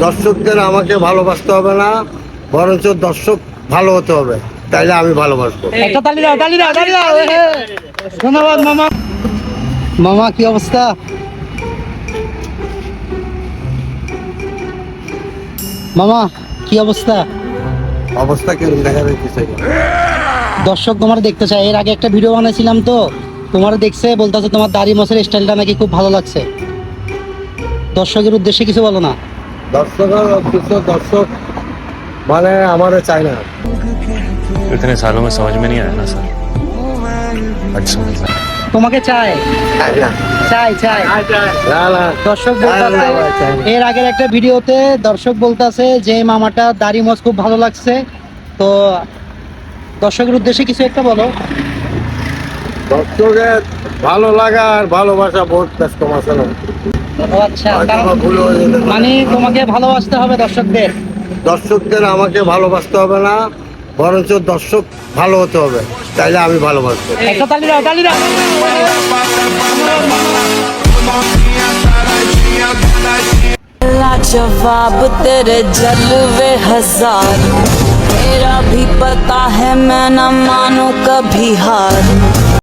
দর্শকদের আমাকে ভালোবাসতে হবে না, বরঞ্চ দর্শক ভালো হতে হবে, তাইলে আমি ভালোবাসবো। একটা তালি দাও, তালি দাও, তালি দাও। ধন্যবাদ মামা। মামা কি অবস্থা? মামা কি অবস্থা? অবস্থা কেমন দেখা যাচ্ছে? দর্শক তোমার দেখতে চায়। এর আগে একটা ভিডিও বানাইছিলাম তো, তোমার দেখছে, বলতেছে তোমার দাড়ি মোছের স্টাইলটা নাকি খুব ভালো লাগছে। দর্শকের উদ্দেশ্যে কিছু বলো না। দর্শক মানে আমারে চায় না। इतने सालों में समझ में नहीं आया ना सर। अच्छा তোমাকে চায়, চাই চাই। না না, দর্শক বলতেছে, এর আগের একটা ভিডিওতে দর্শক বলতেছে যে মামাটা দাড়ি মোছ খুব ভালো লাগছে। তো দর্শকের উদ্দেশ্যে কিছু একটা বলো। দর্শকের ভালো লাগা আর ভালোবাসা বহুত ব্যস্ত আছে না। ও আচ্ছা, হয়তো বা ভুল হয়ে যেতে পারে। মানে তোমাকে ভালোবাসতে হবে দর্শকদের। দর্শকদের আমাকে ভালোবাসতে হবে না, বরঞ্চ দর্শক ভালো হতে হবে, তাইলে আমি ভালোবাসবো। একটা তালি দাও, তালি দাও। जवाब तेरे जलवे हजार, तेरा भी पता है मैं न मानू कभी हार।